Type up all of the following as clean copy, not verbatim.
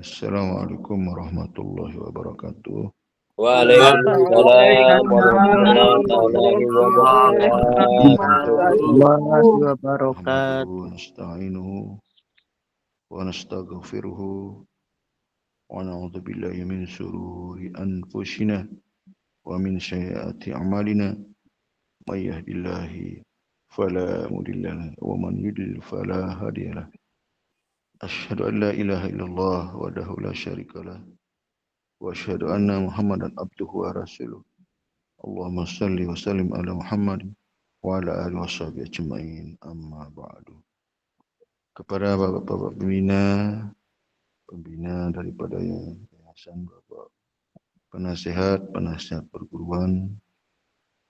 Assalamualaikum warahmatullahi wabarakatuh. Waalaikumsalam warahmatullahi wabarakatuh. warahmatullahi wabarakatuh. Nahmaduhu wa nasta'inuhu wa nastaghfiruhu wa na'udzu billahi min shururi anfusina wa min sayyiati a'malina. May yahdihillahu fala mudilla lahu wa man yudlil fala hadiya lahu. Asyhadu an la ilaha illallah wahdahu la syarika lah wa asyhadu anna Muhammadan abduhu wa rasuluh. Allahumma salli wa sallim ala Muhammad wa ala alihi washabihi ajma'in. Amma ba'du. Kepada bapak-bapak pembina daripada yayasan, bapak penasihat perguruan,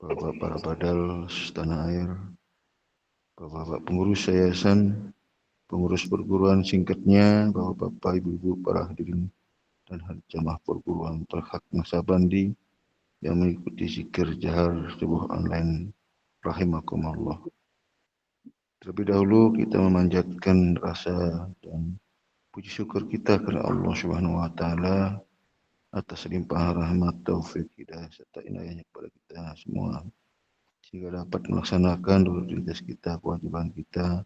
bapak para badal setanah air, bapak-bapak pengurus yayasan, pengurus perguruan singkatnya, bapak-bapak, ibu-ibu, para hadirin dan jamaah perguruan Al-Haq Naksabandi yang mengikuti zikir jahar subuh online rahimakumullah. Terlebih dahulu kita memanjatkan rasa dan puji syukur kita kepada Allah Subhanahu wa taala atas limpahan rahmat, taufik, hidayah serta inayahnya kepada kita semua sehingga dapat melaksanakan rutinitas kita, kewajiban kita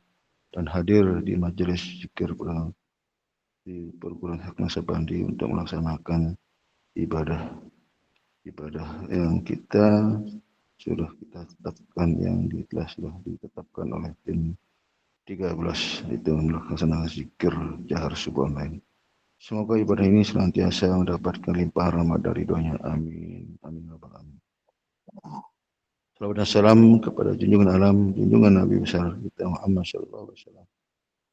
dan hadir di majelis zikir di perguruan Haq Naksabandi untuk melaksanakan ibadah yang sudah kita tetapkan, yang sudah ditetapkan oleh tim 13 itu melaksanakan zikir jahar subuh online. Semoga ibadah ini senantiasa mendapatkan limpahan rahmat dari doanya. Amin. Amin. Amin. Salawat dan salam kepada junjungan alam, junjungan Nabi besar kita Muhammad sallallahu alaihi wasallam.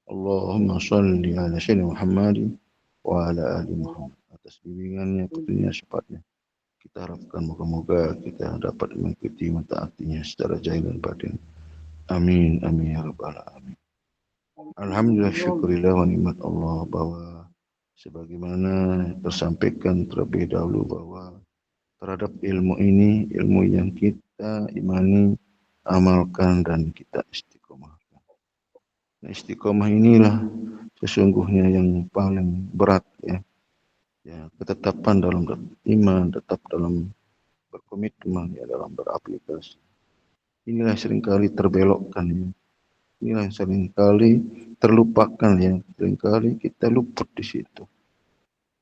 Allahumma shalli ala sayyidina Muhammad wa ala ali Muhammad. Atas bimbingannya, petunjuknya, syafaatnya. Kita harapkan moga-moga kita dapat mengikuti mentaatinya secara zahir dan batin. Amin. Amin ya rabbal alamin. Alhamdulillah, syukurillah wa nikmat Allah bahwa sebagaimana tersampaikan terlebih dahulu bahwa terhadap ilmu ini, ilmu yang kita imani, amalkan dan kita istiqomahkan. Nah, istiqomah inilah sesungguhnya yang paling berat ya. Ya, ketetapan dalam iman, tetap dalam berkomitmen ya, dalam beraplikasi. Inilah seringkali terbelokkan ya. Inilah yang seringkali terlupakan ya. Seringkali kita luput di situ.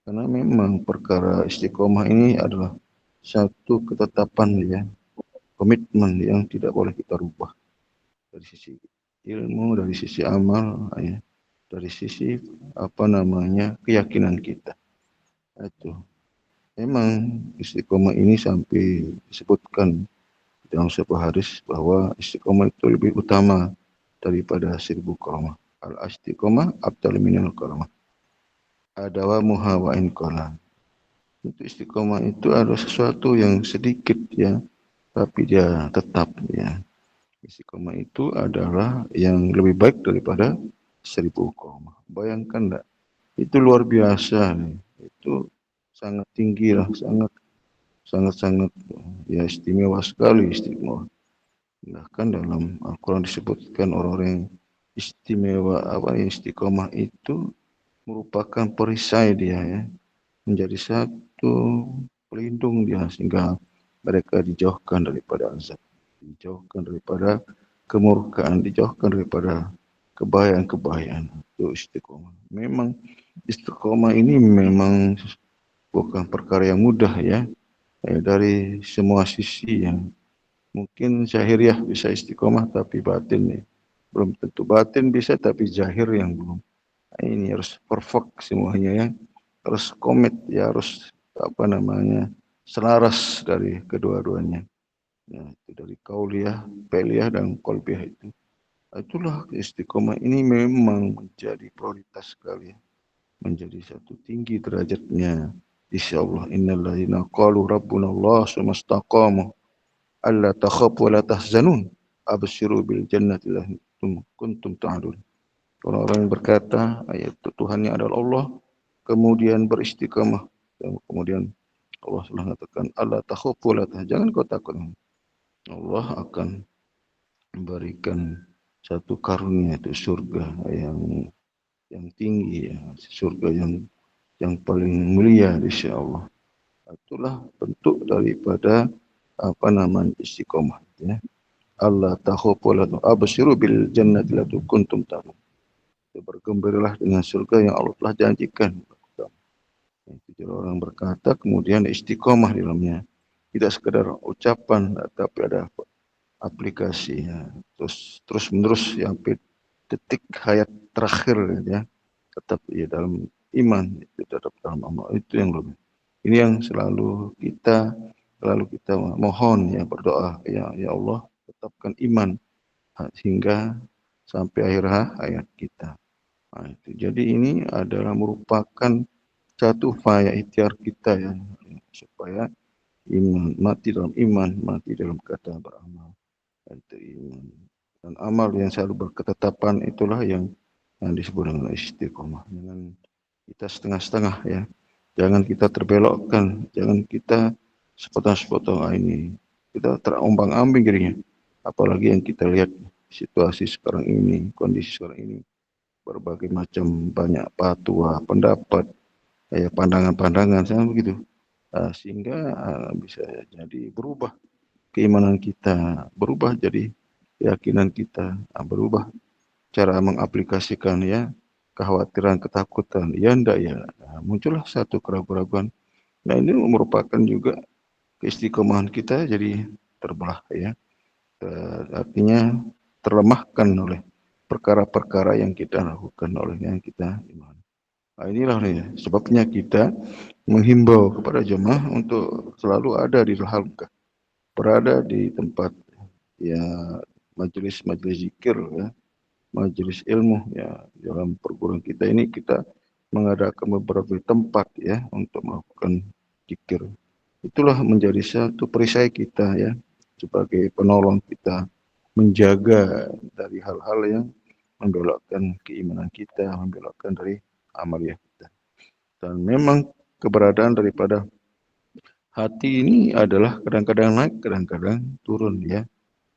Karena memang perkara istiqomah ini adalah satu ketetapan ya, komitmen yang tidak boleh kita rubah dari sisi ilmu, dari sisi amal ya, dari sisi keyakinan kita. Itu memang istiqomah ini sampai disebutkan dalam sebuah hadis bahwa istiqomah itu lebih utama daripada 1000 karamah. Al-istiqomah afdal minal karamah. Adawamuha wa in qala. Itu istiqomah itu adalah sesuatu yang sedikit ya, tapi dia tetap ya. Istiqomah itu adalah yang lebih baik daripada 1000 karamah. Bayangkan enggak? Itu luar biasa nih. Itu sangat tinggi lah, sangat ya istimewa sekali istiqomah. Bahkan dalam Al-Quran disebutkan orang-orang yang istimewa istiqomah itu merupakan perisai dia ya, menjadi satu pelindung dia sehingga mereka dijauhkan daripada azab, dijauhkan daripada kemurkaan, dijauhkan daripada kebahayaan-kebahayaan. Itu istiqomah. Memang istiqomah ini memang bukan perkara yang mudah ya, dari semua sisi yang mungkin zahiriah bisa istiqomah tapi batin belum tentu. Batin bisa tapi zahir yang belum. Nah, ini harus perfect semuanya ya, harus komit ya, harus selaras dari kedua-duanya. Ya, itu dari kauliyah, peliyah dan kolbiyah itu. Itulah istiqomah ini memang menjadi prioritas sekali ya, menjadi satu tinggi derajatnya. Insyaallah innalladzina qalu rabbuna Allah sumastaqamu alla takhafu wa la tahzanun absyiru bil jannati allati kuntum ta'dun. Orang-orang yang berkata ayat Tuhannya adalah Allah, kemudian beristiqamah, dan kemudian Allah telah mengatakan alla takhafu wa la tahzanun, jangan kau takut. Allah akan memberikan satu karunia, itu surga yang tinggi ya, surga yang yang paling mulia di sisi Allah. Itulah bentuk daripada istiqomah, ya. Allah takhufu la abshiru bil jannati lati kuntum ta'lamun. Bergembiralah dengan surga yang Allah telah janjikan. Itu orang berkata kemudian istiqomah di dalamnya. Tidak sekedar ucapan tapi ada aplikasinya. Terus menerus sampai detik hayat terakhir, ya. Tetap ya dalam iman, tetap dalam amal. Itu yang lebih. Ini yang selalu kita mohon, ya, berdoa, ya Allah tetapkan iman hingga sampai akhir hayat kita. Nah, itu. Jadi ini adalah merupakan satu upaya ikhtiar kita, ya, supaya mati dalam iman, mati dalam kata beramal. Itu iman dan amal yang selalu berketetapan, itulah yang disebut dengan istiqomah. Jangan kita setengah-setengah, ya. Jangan kita terbelokkan, jangan kita sepotong-sepotong ini. Kita terombang-ambing jadinya. Apalagi yang kita lihat situasi sekarang ini, kondisi sekarang ini, berbagai macam banyak fatwa, pendapat, ya, pandangan-pandangan, sama begitu. Sehingga bisa jadi berubah keimanan kita, berubah jadi keyakinan kita, berubah cara mengaplikasikan, ya, kekhawatiran, ketakutan, ya enggak, ya. Muncullah satu keraguan-keraguan. Nah, ini merupakan juga keistiqomahan kita jadi terbelah, ya. Artinya terlemahkan oleh perkara-perkara yang kita lakukan, oleh yang kita iman. Nah, inilah, ya, sebabnya kita menghimbau kepada jemaah untuk selalu ada di halaqah, berada di tempat, ya, majelis-majelis zikir, ya, majelis ilmu, ya. Dalam perguruan kita ini kita mengadakan beberapa tempat, ya, untuk melakukan zikir. Itulah menjadi satu perisai kita, ya, sebagai penolong kita menjaga dari hal-hal yang membelokkan keimanan kita, membelokkan dari amaliyah kita. Dan memang keberadaan daripada hati ini adalah kadang-kadang naik, kadang-kadang turun, ya.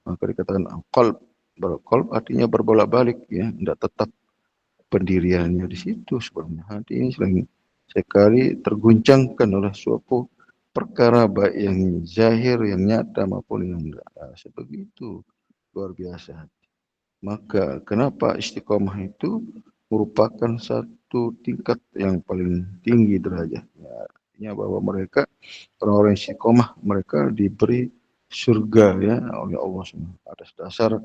Maka dikatakan qalb. Qalb artinya berbolak-balik, ya, tidak tetap pendiriannya di situ sebenarnya. Hati ini sering sekali terguncangkan oleh suatu perkara, baik yang zahir, yang nyata maupun yang enggak. Sebegitu luar biasa. Maka kenapa istiqomah itu merupakan satu tingkat yang paling tinggi derajatnya. Artinya bahwa mereka, orang-orang istiqomah, mereka diberi surga, ya, oleh Allah SWT atas dasar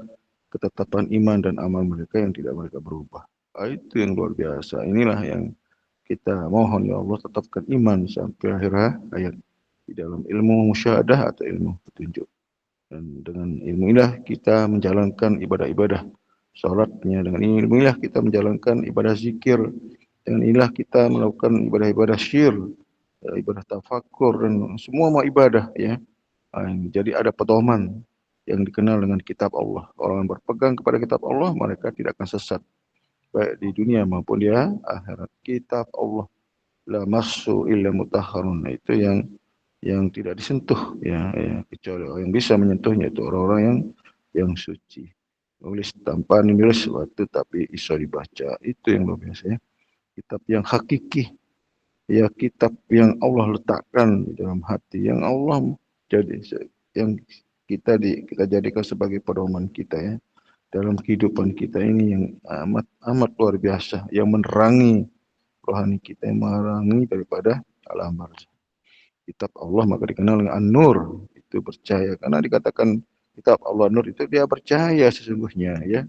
ketetapan iman dan amal mereka yang tidak mereka berubah. Itu yang luar biasa. Inilah yang kita mohon, ya Allah, tetapkan iman sampai akhir hayat di dalam ilmu musyahadah atau ilmu petunjuk. Dan dengan ilmu inilah kita menjalankan ibadah-ibadah salatnya, dengan ilmu inilah kita menjalankan ibadah zikir, dengan inilah kita melakukan ibadah-ibadah syir, ibadah tafakur, dan semua ibadah, ya. Jadi ada pedoman yang dikenal dengan kitab Allah. Orang yang berpegang kepada kitab Allah, mereka tidak akan sesat, baik di dunia maupun di akhirat. Kitab Allah, la massu illa mutahharun. Itu yang tidak disentuh, ya, kecuali orang yang bisa menyentuhnya, itu orang-orang yang suci. Nulis tanpa menulis sesuatu tapi iso dibaca. Itu yang luar biasa, ya. Kitab yang hakiki, ya, kitab yang Allah letakkan di dalam hati, yang Allah yang kita jadikan sebagai pedoman kita, ya, dalam kehidupan kita ini, yang amat luar biasa, yang menerangi rohani kita, yang menerangi daripada alam barzah. Kitab Allah maka dikenal dengan An-Nur, itu percaya, karena dikatakan kitab Allah Nur, itu dia percaya sesungguhnya, ya.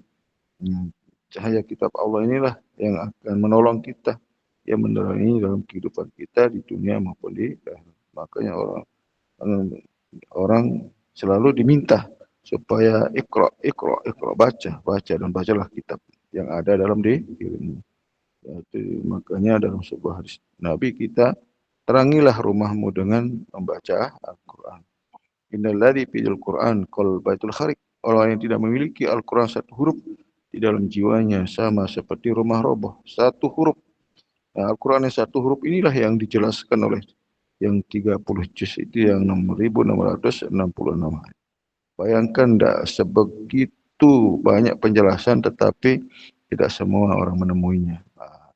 Cahaya kitab Allah inilah yang akan menolong kita, yang menerangi dalam kehidupan kita di dunia maupun di akhirat. Makanya orang selalu diminta supaya ikra, baca dan bacalah kitab yang ada dalam dirimu. Makanya dalam sebuah hadis Nabi, kita terangilah rumahmu dengan membaca Al-Quran. Innal ladzi fil Quran qal baitul kharik. Orang yang tidak memiliki Al-Quran satu huruf di dalam jiwanya sama seperti rumah roboh. Satu huruf. Nah, Al-Quran yang satu huruf inilah yang dijelaskan oleh yang 30 juz itu, yang 6.666. Bayangkan enggak, sebegitu banyak penjelasan tetapi tidak semua orang menemuinya.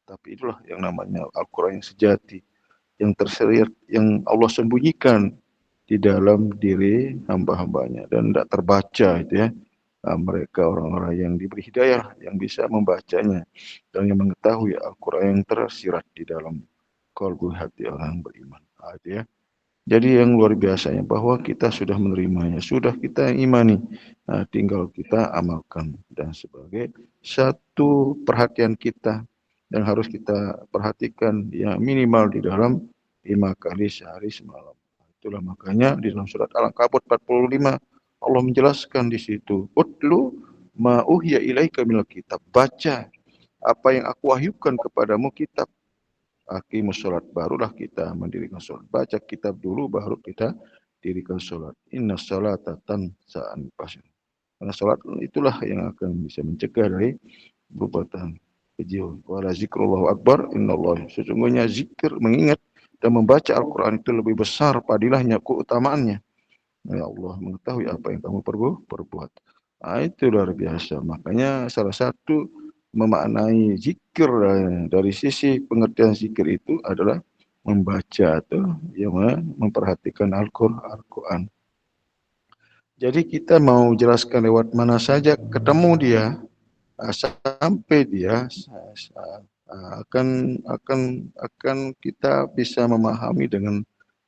Tapi itulah yang namanya Al-Quran yang sejati, yang tersirat, yang Allah sembunyikan di dalam diri hamba-hambanya dan tidak terbaca itu ya. Mereka orang-orang yang diberi hidayah yang bisa membacanya dan yang mengetahui Al-Quran yang tersirat di dalam kalbu hati orang beriman. Itu ya. Jadi yang luar biasanya bahwa kita sudah menerimanya, sudah kita imani, tinggal kita amalkan dan sebagai satu perhatian kita yang harus kita perhatikan ya minimal di dalam 5 kali sehari semalam. Itulah makanya di dalam surat Al-Ankabut 45 Allah menjelaskan di situ, "Utlu ma uhiya ilaika minal kitab." Baca apa yang aku wahyukan kepadamu kitab. Aqimus sholat, barulah kita mendirikan sholat. Baca kitab dulu, baru kita dirikan sholat. Inna sholata tansa anil fahsya'i. Karena sholat itulah yang akan bisa mencegah dari perbuatan keji. Wala zikrullahu akbar, innallahi. Sesungguhnya zikir, mengingat dan membaca Al-Quran itu lebih besar padilahnya, keutamaannya. Ya Allah mengetahui apa yang kamu perbuat. Itu luar biasa. Makanya salah satu memaknai zikir dari sisi pengertian zikir itu adalah membaca atau ya, memperhatikan Al-Quran. Jadi kita mau jelaskan lewat mana saja ketemu dia, sampai dia akan kita bisa memahami dengan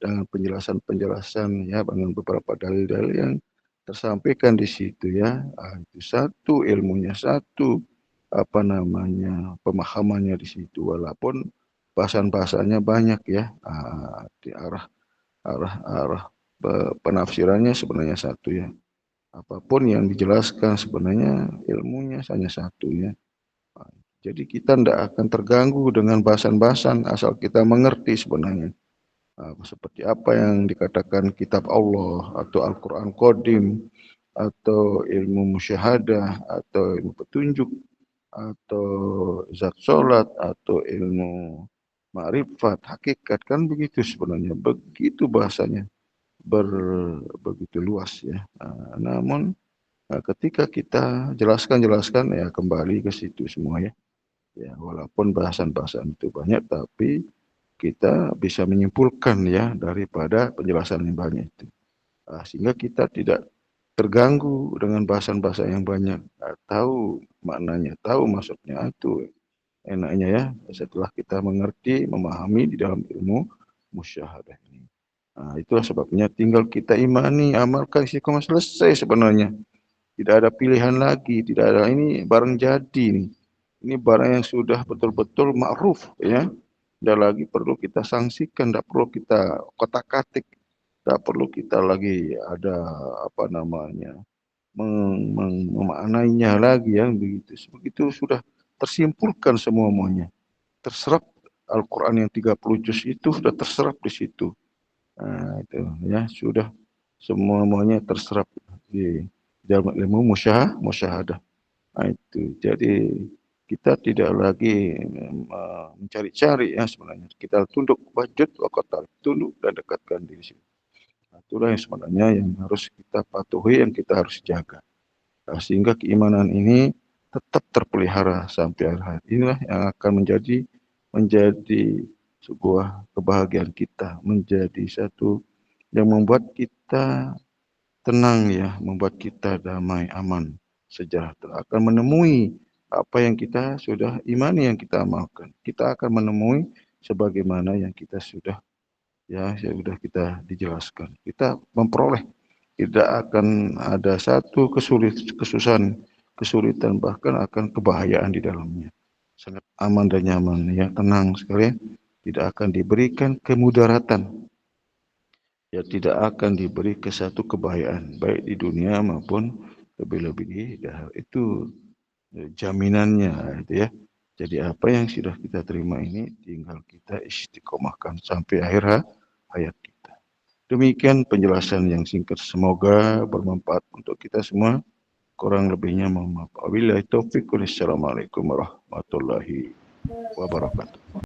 penjelasan-penjelasan ya, dengan beberapa dalil-dalil yang tersampaikan di situ ya. Itu satu ilmunya, satu pemahamannya di situ, walaupun bahasan-bahasanya banyak ya. Di arah penafsirannya sebenarnya satu ya. Apapun yang dijelaskan sebenarnya ilmunya hanya satu ya. Jadi kita tidak akan terganggu dengan bahasan-bahasan asal kita mengerti sebenarnya. Seperti apa yang dikatakan kitab Allah atau Al-Quran Qadim atau ilmu musyahadah atau ilmu petunjuk atau zat solat atau ilmu ma'rifat, hakikat, kan begitu sebenarnya. Begitu bahasanya, begitu luas ya. Namun ketika kita jelaskan ya kembali ke situ semua ya. Ya, walaupun bahasan-bahasan itu banyak, tapi kita bisa menyimpulkan ya daripada penjelasan yang banyak itu. Sehingga kita tidak terganggu dengan bahasan-bahasan yang banyak. Tahu maknanya, tahu maksudnya, itu enaknya ya setelah kita mengerti, memahami di dalam ilmu musyahadah ini. Itulah sebabnya tinggal kita imani, amalkan, istiqomah, selesai sebenarnya. Tidak ada pilihan lagi, tidak ada ini barang jadi nih. Ini barang yang sudah betul-betul ma'ruf ya. Tidak lagi perlu kita sanksikan, tidak perlu kita kotak-katik, tidak perlu kita lagi ada memaknainya lagi ya begitu. Begitu sudah tersimpulkan semuanya. Terserap Al-Quran yang 30 juz itu sudah terserap di situ. Itu ya sudah semuanya terserap di dalam ilmu musyahadah. Itu jadi kita tidak lagi mencari-cari ya sebenarnya. Kita tunduk wajud waqatar, tunduk dan dekatkan diri sini. Itulah yang sebenarnya yang harus kita patuhi, yang kita harus jaga. Sehingga keimanan ini tetap terpelihara sampai akhir hayat. Inilah yang akan menjadi sebuah kebahagiaan kita, menjadi satu yang membuat kita tenang ya, membuat kita damai, aman, sejahtera. Akan menemui apa yang kita sudah imani, yang kita amalkan. Kita akan menemui sebagaimana yang kita sudah kita dijelaskan. Kita memperoleh, tidak akan ada satu kesulitan, bahkan akan kebahagiaan di dalamnya. Sangat aman dan nyaman ya, tenang sekali. Tidak akan diberikan kemudaratan. Ya, tidak akan diberi ke satu kebahagiaan baik di dunia maupun lebih-lebih di akhirat. Itu jaminannya itu ya. Jadi apa yang sudah kita terima ini tinggal kita istiqomahkan sampai akhir hayat kita. Demikian penjelasan yang singkat, semoga bermanfaat untuk kita semua. Kurang lebihnya mohon maaf. Wabillahi taufiq. Wassalamualaikum warahmatullahi wabarakatuh.